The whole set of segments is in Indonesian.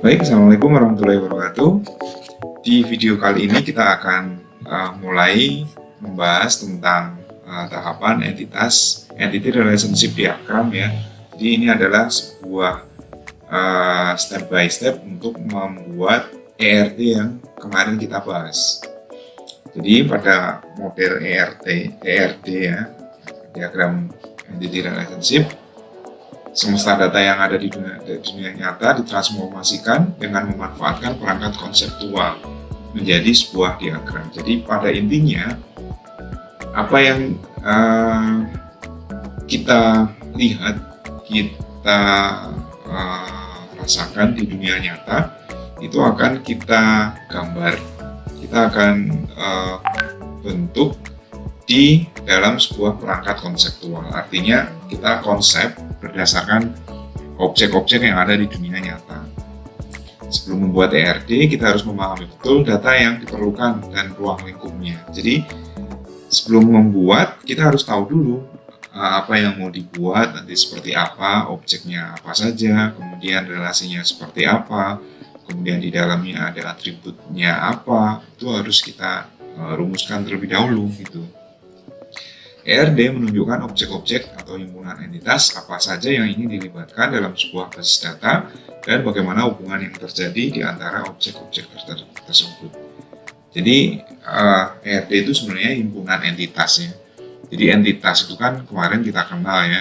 Baik, Assalamualaikum warahmatullahi wabarakatuh. Di video kali ini kita akan mulai membahas tentang tahapan entity relationship diagram ya. Jadi ini adalah sebuah step by step untuk membuat ERT yang kemarin kita bahas. Jadi pada model ERT ya, diagram entity relationship, semesta data yang ada di dunia nyata ditransformasikan dengan memanfaatkan perangkat konseptual menjadi sebuah diagram. Jadi pada intinya apa yang kita lihat, kita rasakan di dunia nyata itu akan kita gambar, kita akan bentuk di dalam sebuah perangkat konseptual. Artinya kita konsep berdasarkan objek-objek yang ada di dunia nyata. Sebelum membuat ERD, kita harus memahami betul data yang diperlukan dan ruang lingkupnya. Jadi sebelum membuat, kita harus tahu dulu apa yang mau dibuat, nanti seperti apa, objeknya apa saja, kemudian relasinya seperti apa, kemudian di dalamnya ada atributnya apa, itu harus kita rumuskan terlebih dahulu gitu. ERD menunjukkan objek-objek atau himpunan entitas apa saja yang ingin dilibatkan dalam sebuah basis data dan bagaimana hubungan yang terjadi di antara objek-objek tersebut. Jadi ERD itu sebenarnya himpunan entitas ya. Jadi entitas itu kan kemarin kita kenal ya.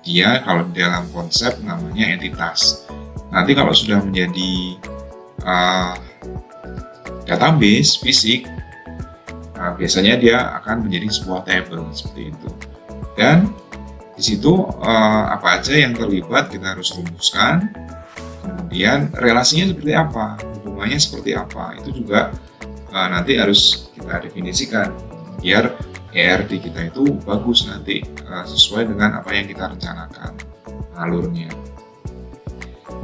Dia kalau dalam konsep namanya entitas. Nanti kalau sudah menjadi database fisik, biasanya dia akan menjadi sebuah table seperti itu. Dan di situ apa aja yang terlibat kita harus rumuskan. Kemudian relasinya seperti apa, hubungannya seperti apa, itu juga nanti harus kita definisikan biar ERD kita itu bagus nanti sesuai dengan apa yang kita rencanakan alurnya.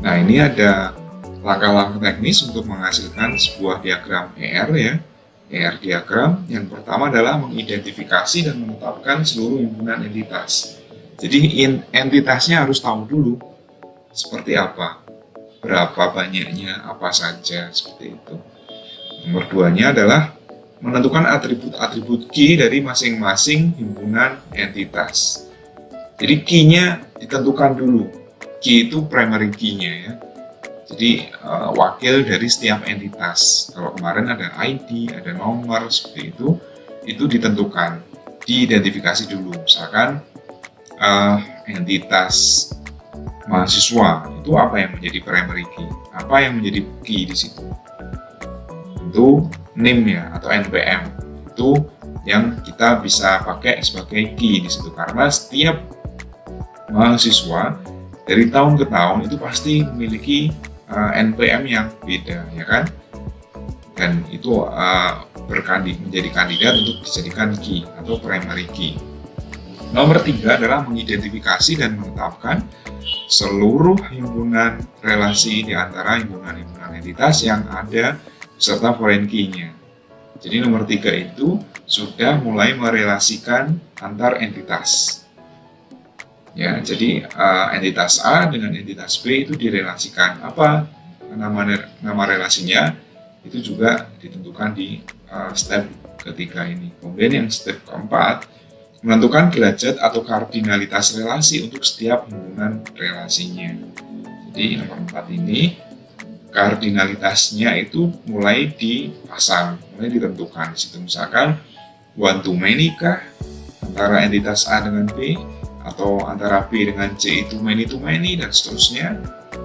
Nah, ini ada langkah-langkah teknis untuk menghasilkan sebuah diagram ER ya. ER diagram yang pertama adalah mengidentifikasi dan menetapkan seluruh himpunan entitas. Jadi entitasnya harus tahu dulu seperti apa, berapa banyaknya, apa saja, seperti itu. Nomor duanya adalah menentukan atribut-atribut key dari masing-masing himpunan entitas. Jadi key-nya ditentukan dulu. Key itu primary key-nya ya. Jadi wakil dari setiap entitas. Kalau kemarin ada ID, ada nomor seperti itu ditentukan, diidentifikasi dulu. Misalkan entitas mahasiswa itu apa yang menjadi primary key, apa yang menjadi key di situ. Itu NIM ya atau NPM itu yang kita bisa pakai sebagai key di situ karena setiap mahasiswa dari tahun ke tahun itu pasti memiliki NPM yang beda ya kan, dan itu menjadi kandidat untuk dijadikan key atau primary key. Nomor 3 adalah mengidentifikasi dan menetapkan seluruh himpunan relasi di antara himpunan-himpunan entitas yang ada beserta foreign key-nya. Jadi nomor 3 itu sudah mulai merelasikan antar entitas. Ya, jadi entitas A dengan entitas B itu direlasikan. Apa nama relasinya itu juga ditentukan di step ketiga ini. Kemudian yang step keempat, menentukan derajat atau kardinalitas relasi untuk setiap himpunan relasinya. Jadi nomor 4 ini kardinalitasnya itu mulai dipasang, mulai ditentukan. Di situ misalkan one to many kah antara entitas A dengan B, atau antara B dengan C itu many to many dan seterusnya,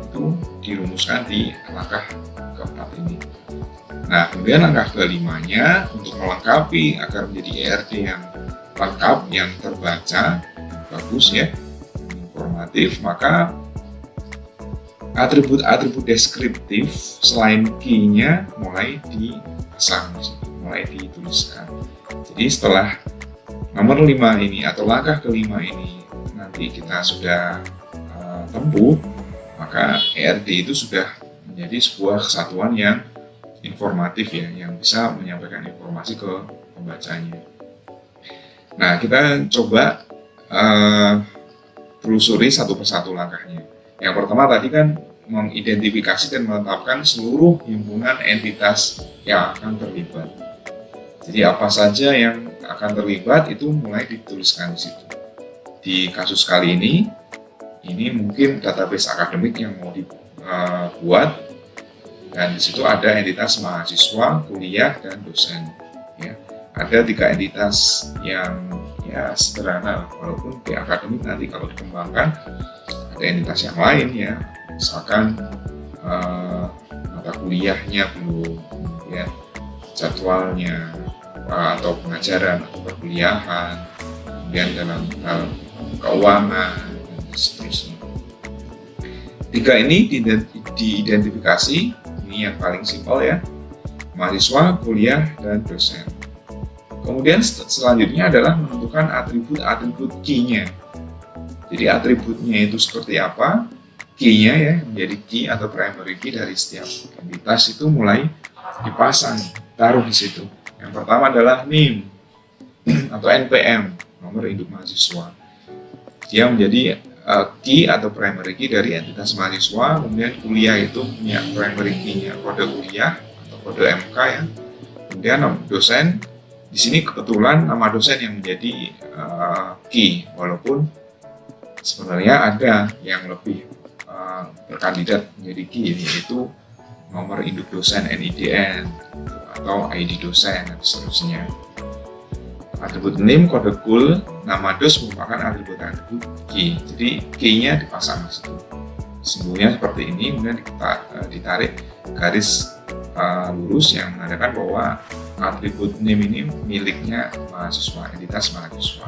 itu dirumuskan di langkah keempat ini. Nah, kemudian langkah kelimanya untuk melengkapi agar menjadi ERD yang lengkap, yang terbaca, bagus ya, informatif, maka atribut-atribut deskriptif selain key-nya mulai dipasang, mulai dituliskan. Jadi setelah nomor 5 ini atau langkah kelima ini nanti kita sudah tempuh, maka ERD itu sudah menjadi sebuah kesatuan yang informatif ya, yang bisa menyampaikan informasi ke pembacanya. Nah, kita coba telusuri satu persatu langkahnya. Yang pertama tadi kan mengidentifikasi dan menetapkan seluruh himpunan entitas yang akan terlibat. Jadi apa saja yang akan terlibat itu mulai dituliskan di situ. Di kasus kali ini mungkin database akademik yang mau dibuat, dan di situ ada entitas mahasiswa, kuliah, dan dosen. Ya, ada 3 entitas yang ya sederhana, walaupun di akademik nanti kalau dikembangkan ada entitas yang lain ya, misalkan mata kuliahnya belum, kemudian jadwalnya atau pengajaran atau perkuliahan, kemudian dalam hal keuangan dan seterusnya. 3 ini diidentifikasi, ini yang paling simpel ya, mahasiswa, kuliah, dan dosen. Kemudian selanjutnya adalah menentukan atribut-atribut key-nya. Jadi atributnya itu seperti apa, key-nya ya, menjadi key atau primary key dari setiap entitas itu mulai dipasang, taruh di situ. Yang pertama adalah NIM atau NPM, nomor induk mahasiswa. Dia menjadi key atau primary key dari entitas mahasiswa. Kemudian kuliah itu punya primary key-nya kode kuliah atau kode MK ya. Kemudian dosen, di sini kebetulan nama dosen yang menjadi key, walaupun sebenarnya ada yang lebih berkandidat menjadi key, yaitu nomor induk dosen NIDN atau ID dosen dan seterusnya. Atribut NIM, kode kul, nama dos merupakan atribut-atribut key. Jadi key-nya dipasang di situ. Simbolnya seperti ini, kemudian ditarik garis lurus yang menandakan bahwa atribut NIM ini miliknya mahasiswa, entitas mahasiswa.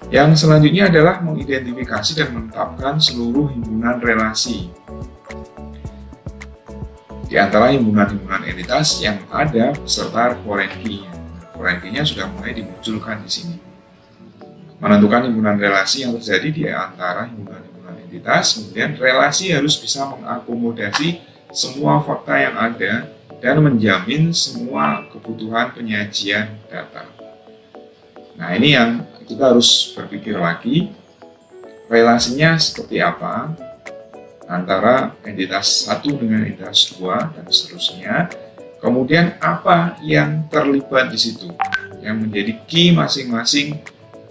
Yang selanjutnya adalah mengidentifikasi dan menetapkan seluruh himpunan relasi di antara himpunan-himpunan entitas yang ada beserta foreign key-nya. Foreign key-nya sudah mulai dimunculkan di sini. Menentukan himpunan relasi yang terjadi di antara himpunan-himpunan entitas, kemudian relasi harus bisa mengakomodasi semua fakta yang ada dan menjamin semua kebutuhan penyajian data. Nah, ini yang kita harus berpikir lagi, relasinya seperti apa antara entitas 1 dengan entitas 2 dan seterusnya. Kemudian apa yang terlibat di situ, yang menjadi key masing-masing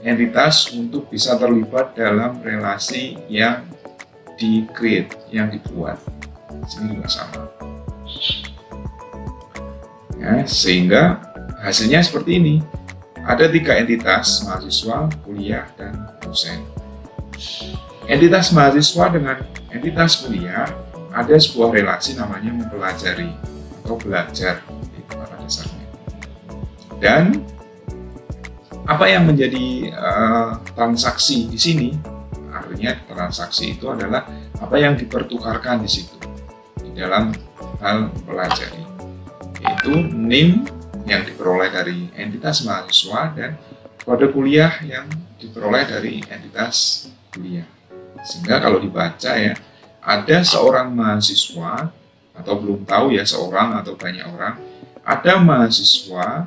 entitas untuk bisa terlibat dalam relasi yang di-create, yang dibuat. Sini juga sama. Ya, sehingga hasilnya seperti ini. Ada 3 entitas, mahasiswa, kuliah, dan dosen. Entitas mahasiswa dengan entitas kuliah ada sebuah relasi namanya mempelajari atau belajar pada dasarnya. Dan apa yang menjadi transaksi di sini, artinya transaksi itu adalah apa yang dipertukarkan di situ di dalam hal mempelajari, yaitu NIM yang diperoleh dari entitas mahasiswa dan kode kuliah yang diperoleh dari entitas kuliah. Sehingga kalau dibaca ya, ada seorang mahasiswa, atau belum tahu ya seorang atau banyak orang, ada mahasiswa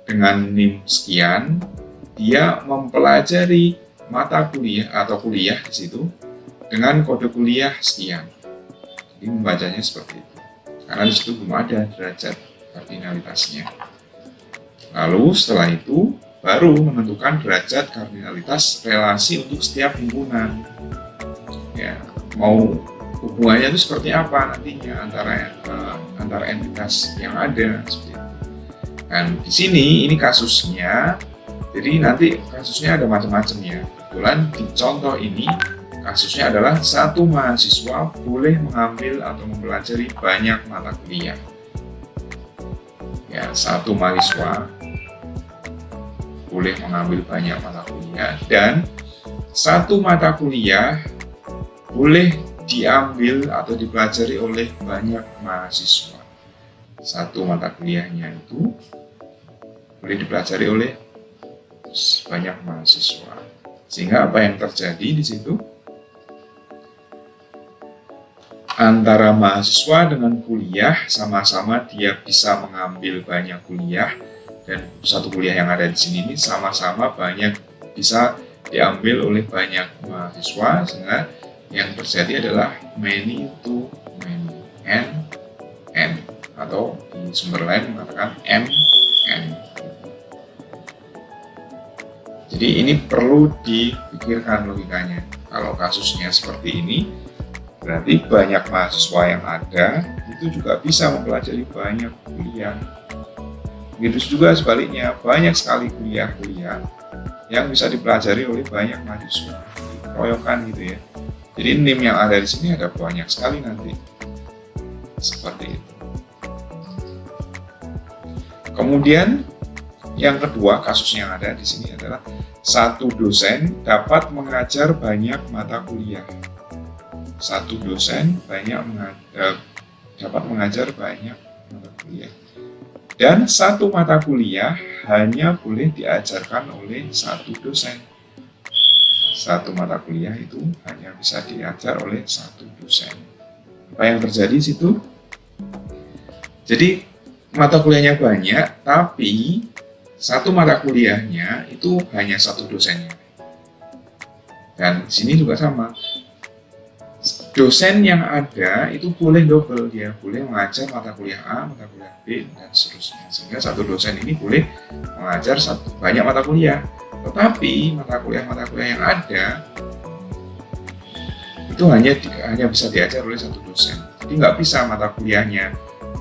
dengan NIM sekian, dia mempelajari mata kuliah atau kuliah di situ dengan kode kuliah sekian. Jadi membacanya seperti itu. Karena di situ belum ada derajat kardinalitasnya. Lalu setelah itu baru menentukan derajat kardinalitas relasi untuk setiap himpunan. Ya, mau hubungannya itu seperti apa nantinya antara entitas yang ada seperti itu. Dan di sini ini kasusnya, jadi nanti kasusnya ada macam-macam ya. Kebetulan di contoh ini kasusnya adalah satu mahasiswa boleh mengambil atau mempelajari banyak mata kuliah. Ya, satu mahasiswa boleh mengambil banyak mata kuliah dan satu mata kuliah boleh diambil atau dipelajari oleh banyak mahasiswa. Satu mata kuliahnya itu boleh dipelajari oleh banyak mahasiswa. Sehingga apa yang terjadi di situ? Antara mahasiswa dengan kuliah sama-sama dia bisa mengambil banyak kuliah, dan satu kuliah yang ada di sini ini sama-sama banyak bisa diambil oleh banyak mahasiswa, sehingga yang terjadi adalah many to many, n, atau di sumber lain mengatakan m, n. Jadi ini perlu dipikirkan logikanya. Kalau kasusnya seperti ini, berarti banyak mahasiswa yang ada itu juga bisa mempelajari banyak kuliah. Begitu juga sebaliknya, banyak sekali kuliah-kuliah yang bisa dipelajari oleh banyak mahasiswa, dikeroyokan gitu ya. Jadi NIM yang ada di sini ada banyak sekali nanti, seperti itu. Kemudian yang kedua, kasus yang ada di sini adalah satu dosen dapat mengajar banyak mata kuliah. Satu dosen dapat mengajar banyak mata kuliah. Dan satu mata kuliah hanya boleh diajarkan oleh satu dosen. Satu mata kuliah itu hanya bisa diajar oleh satu dosen. Apa yang terjadi di situ? Jadi mata kuliahnya banyak, tapi satu mata kuliahnya itu hanya satu dosennya. Dan di sini juga sama. Dosen yang ada itu boleh double, dia boleh mengajar mata kuliah A, mata kuliah B, dan seterusnya. Sehingga satu dosen ini boleh mengajar banyak mata kuliah. Tetapi mata kuliah yang ada itu hanya bisa diajar oleh satu dosen. Jadi nggak bisa mata kuliahnya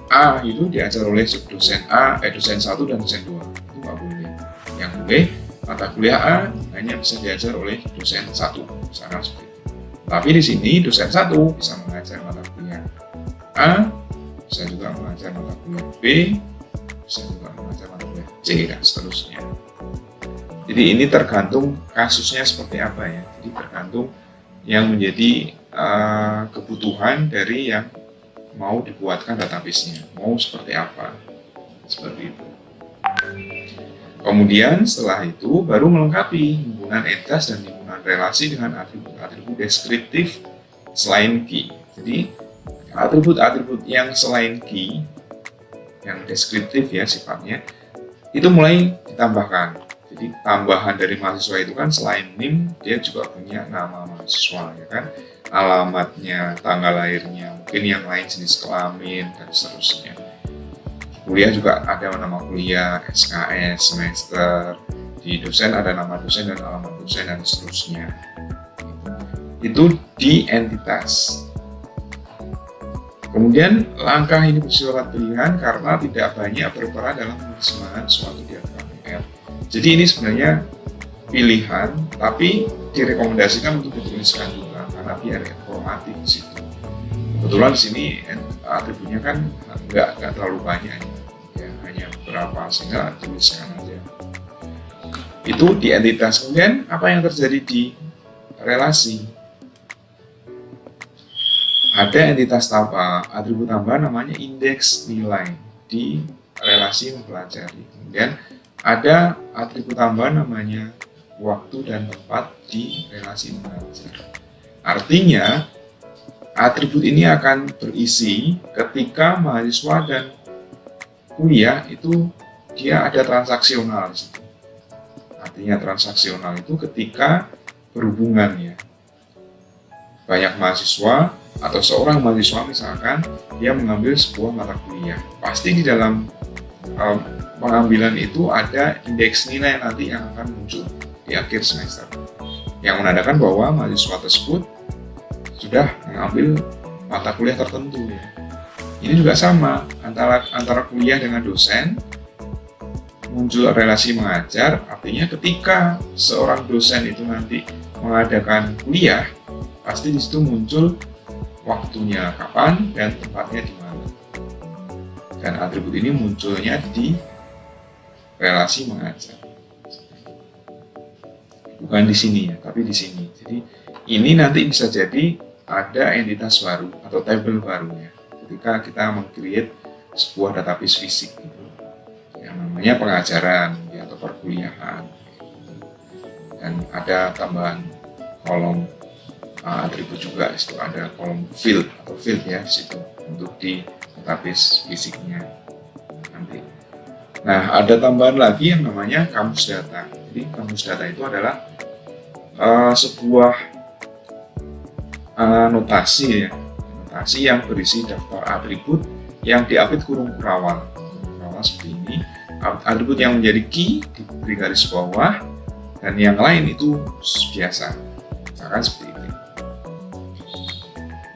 A itu diajar oleh dosen dosen 1 dan dosen 2. Itu nggak boleh. Yang boleh mata kuliah A hanya bisa diajar oleh dosen 1. Misalkan seperti itu. Tapi di sini dosen 1 bisa mengajar mata kuliah A, bisa juga mengajar mata kuliah B, bisa juga mengajar mata kuliah C, dan seterusnya. Jadi ini tergantung kasusnya seperti apa ya. Jadi tergantung yang menjadi kebutuhan dari yang mau dibuatkan database-nya, mau seperti apa, seperti itu. Kemudian setelah itu baru melengkapi himpunan entitas dan himpunan relasi dengan atribut-atribut deskriptif selain key. Jadi atribut-atribut yang selain key, yang deskriptif ya sifatnya, itu mulai ditambahkan. Jadi tambahan dari mahasiswa itu kan selain NIM, dia juga punya nama mahasiswa ya kan, alamatnya, tanggal lahirnya, mungkin yang lain jenis kelamin dan seterusnya. Kuliah juga ada nama kuliah, SKS, semester, di dosen ada nama dosen dan alamat dosen dan seterusnya. Itu di entitas. Kemudian langkah ini bersifat pilihan karena tidak banyak berperan dalam penerjemahan suatu diagram R. Jadi ini sebenarnya pilihan, tapi direkomendasikan untuk dituliskan juga karena biar informatif di situ. Kebetulan di sini atributnya kan nggak terlalu banyak ya, hanya beberapa, sehingga tuliskan aja. Itu di entitas. Kemudian apa yang terjadi di relasi? Ada entitas atribut tambahan namanya indeks nilai di relasi mempelajari. Kemudian ada atribut tambahan namanya waktu dan tempat di relasi mengajar. Artinya atribut ini akan berisi ketika mahasiswa dan kuliah itu dia ada transaksional di situ. Artinya transaksional itu ketika berhubungan ya. Banyak mahasiswa atau seorang mahasiswa misalkan dia mengambil sebuah mata kuliah. Pasti di dalam pengambilan itu ada indeks nilai nanti yang akan muncul di akhir semester. Yang menandakan bahwa mahasiswa tersebut sudah mengambil mata kuliah tertentu ya. Ini juga sama antara kuliah dengan dosen, muncul relasi mengajar. Artinya ketika seorang dosen itu nanti mengadakan kuliah, pasti di situ muncul waktunya kapan dan tempatnya di mana. Dan atribut ini munculnya di relasi mengajar. Bukan di sini ya, tapi di sini. Jadi ini nanti bisa jadi ada entitas baru atau tabel baru ya, ketika kita meng-create sebuah database fisik gitu, yang namanya pengajaran ya, atau perkuliahan, dan ada tambahan kolom atribut juga. Itu ada kolom field ya di situ untuk di database fisiknya nanti. Nah, ada tambahan lagi yang namanya kamus data. Jadi kamus data itu adalah sebuah notasi ya, notasi yang berisi daftar atribut yang diapit kurung kurawal seperti ini. Atribut yang menjadi key diberi garis bawah, dan yang lain itu biasa, misalkan seperti ini.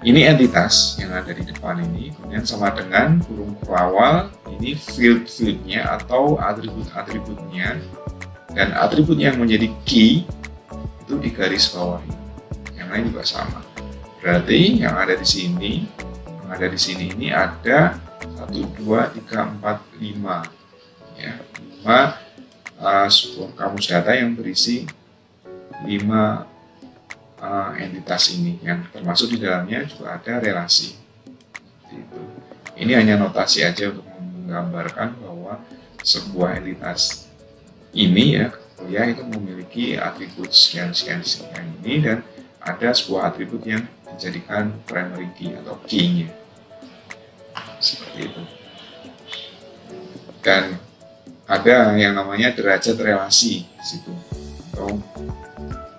Ini entitas yang ada di depan ini, kemudian sama dengan kurung kurawal, ini field-fieldnya atau atribut-atributnya, dan atribut yang menjadi key itu di garis bawah ini. Yang lain juga sama. Berarti yang ada di sini, ini ada 1, 2, 3, 4, 5 ya, 5 sebuah kamus data yang berisi 5 entitas ini, yang termasuk di dalamnya juga ada relasi. Ini hanya notasi aja untuk menggambarkan bahwa sebuah entitas ini ya, kuliah itu memiliki atribut sekian ini, dan ada sebuah atribut yang dijadikan primary key atau key-nya. Seperti itu. Dan ada yang namanya derajat relasi di situ. Atau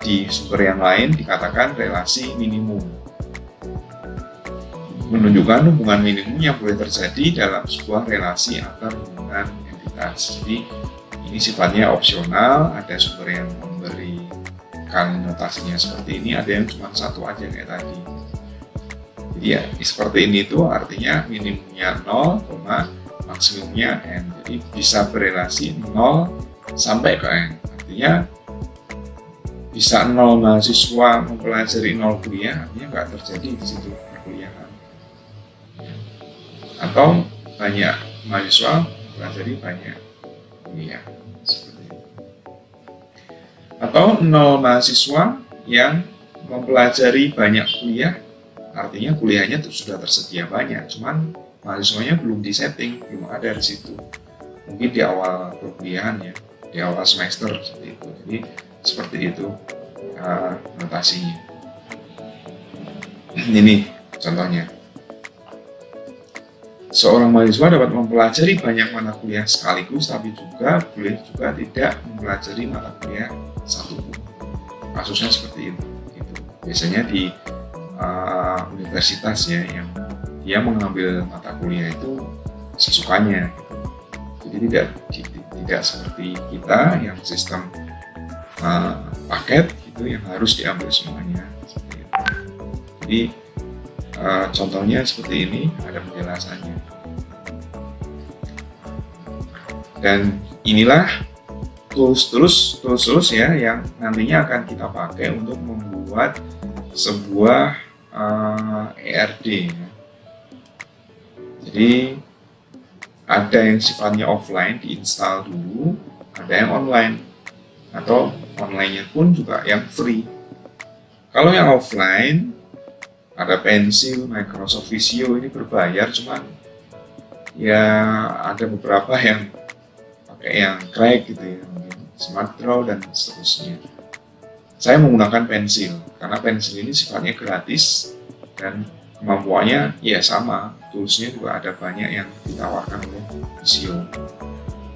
di sumber yang lain dikatakan relasi minimum, menunjukkan hubungan minimum yang boleh terjadi dalam sebuah relasi antar hubungan entitas. Jadi ini sifatnya opsional, ada sumber yang memberikan notasinya seperti ini, ada yang cuma satu aja kayak tadi. Jadi ya seperti ini tuh artinya minimumnya 0, maksimumnya n. Jadi bisa berelasi 0 sampai ke n. Artinya bisa 0 mahasiswa mempelajari 0 kuliah, artinya nggak terjadi di situ perkuliahan. Atau banyak mahasiswa mempelajari banyak kuliah, seperti itu. Atau 0 mahasiswa yang mempelajari banyak kuliah, artinya kuliahnya sudah tersedia banyak, cuman mahasiswanya belum disetting, belum ada di situ. Mungkin di awal perkuliahan ya, di awal semester seperti itu. Jadi seperti itu notasinya. Ini contohnya. Seorang mahasiswa dapat mempelajari banyak mata kuliah sekaligus, tapi juga boleh juga tidak mempelajari mata kuliah satu pun. Kasusnya seperti itu. Biasanya di universitas ya, yang dia mengambil mata kuliah itu sesukanya. Jadi tidak seperti kita yang sistem paket itu yang harus diambil semuanya. Seperti itu. Jadi contohnya seperti ini, ada penjelasannya. Dan inilah tools ya yang nantinya akan kita pakai untuk membuat sebuah ERD. Jadi ada yang sifatnya offline, diinstal dulu, ada yang online, atau online-nya pun juga yang free. Kalau yang offline, ada Pencil, Microsoft Visio, ini berbayar, cuman ya ada beberapa yang pakai yang crack gitu ya, Smart Draw dan seterusnya. Saya menggunakan Pencil karena Pencil ini sifatnya gratis dan kemampuannya ya sama, toolsnya juga ada banyak yang ditawarkan oleh Visio.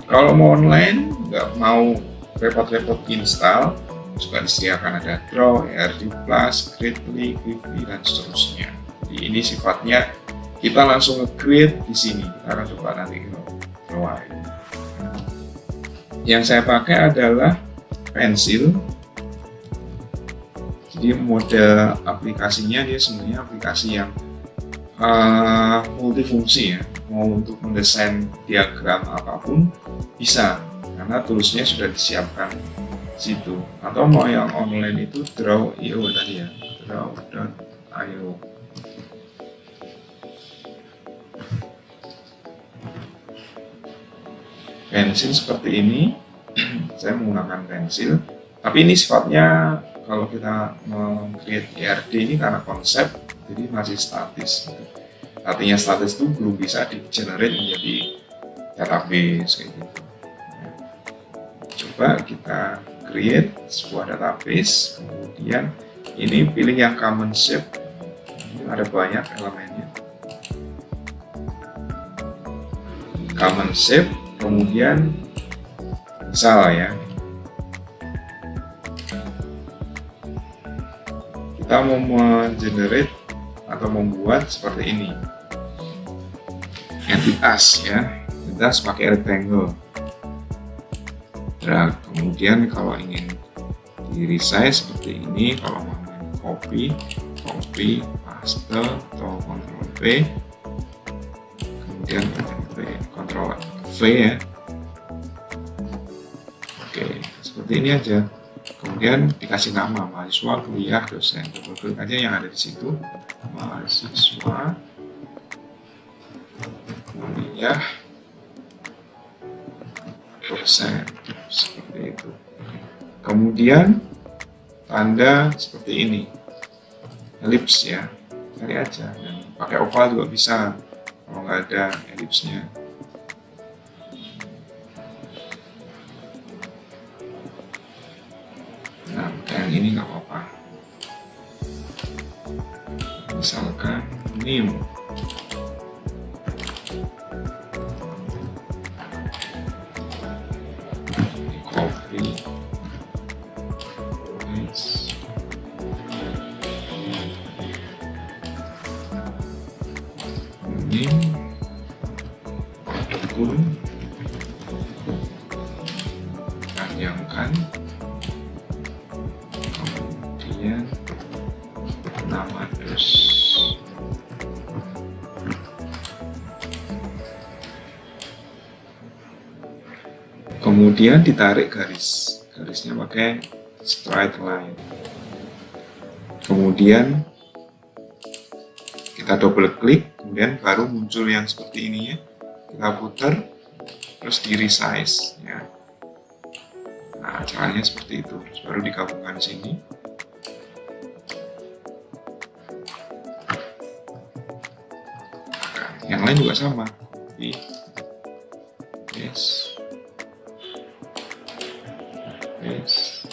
Kalau mau online, nggak mau repot-repot install, juga disediakan ada Draw, ERD Plus, Gridly, Quickly, dan seterusnya. Jadi ini sifatnya kita langsung nge-create di sini. Kita akan coba nanti keluarin. Yang saya pakai adalah Pencil. Jadi model aplikasinya dia sebenarnya aplikasi yang multifungsi ya. Mau untuk mendesain diagram apapun bisa, karena toolsnya sudah disiapkan situ. Atau mau yang online itu Draw.io tadi ya, Draw.io. Pencil seperti ini. Saya menggunakan Pencil, tapi ini sifatnya kalau kita meng-create ERD ini karena konsep, jadi masih statis. Artinya statis itu belum bisa di-generate menjadi database kayak gitu. Coba kita create sebuah database, kemudian ini pilih yang common shape. Ini ada banyak elemennya. Common shape, kemudian misal ya, kita mau mengenerate atau membuat seperti ini entitas ya, entitas pakai rectangle. Nah, kemudian kalau ingin di resize seperti ini, kalau mau copy, paste atau Ctrl V, kemudian Ctrl V ya. Oke, seperti ini aja. Kemudian dikasih nama mahasiswa, kuliah, dosen. Double klik aja yang ada di situ. Mahasiswa, kuliah, dosen. Seperti itu. Kemudian tanda seperti ini, elips ya, cari aja. Dan pakai oval juga bisa kalau nggak ada elipsnya. Nah, yang ini nggak apa-apa. Misalkan new. Copy. Paste. Ini akun. Panjangkan. Kemudian nama dos. Kemudian ditarik garisnya pakai straight line. Kemudian kita double klik, kemudian baru muncul yang seperti ini ya. Kita putar, terus di resize ya. Nah, caranya seperti itu. Terus baru digabungkan sini. Nah, yang lain juga sama. Yes. Yes.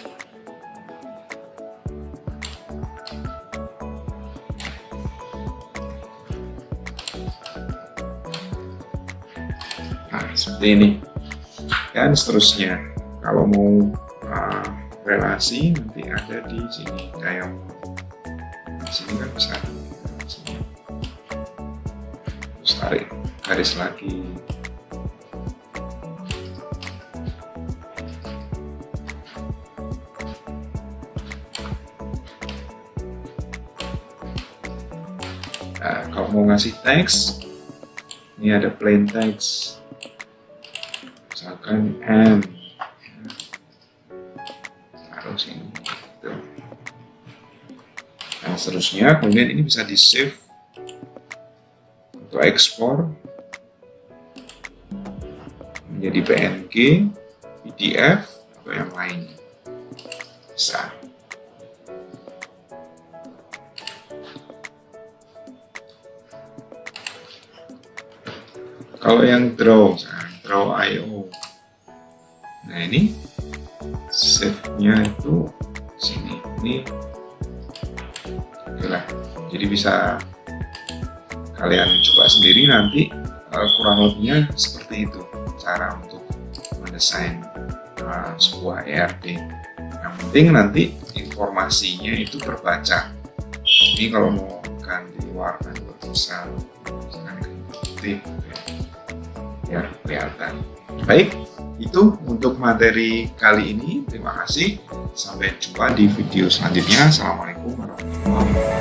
Nah, seperti ini. Dan seterusnya. Kalau mau relasi nanti ada di sini. Kayak di sini kan bisa. Terus tarik garis lagi. Nah, kalau mau ngasih teks, ini ada plain text, misalkan M, taruh sini. Gitu. Nah, seterusnya, kemudian ini bisa di save atau ekspor menjadi PNG, PDF atau yang lain. Bisa. Kalau yang draw IO, nah ini save-nya itu sini. Ini, oke lah. Jadi bisa kalian coba sendiri nanti, kurang lebihnya seperti itu cara untuk mendesain sebuah ERD. Yang penting nanti informasinya itu terbaca. Ini kalau mau ganti warna juga bisa, misalkan putih. Ya, kelihatan. Baik, itu untuk materi kali ini. Terima kasih. Sampai jumpa di video selanjutnya. Assalamualaikum warahmatullahi wabarakatuh.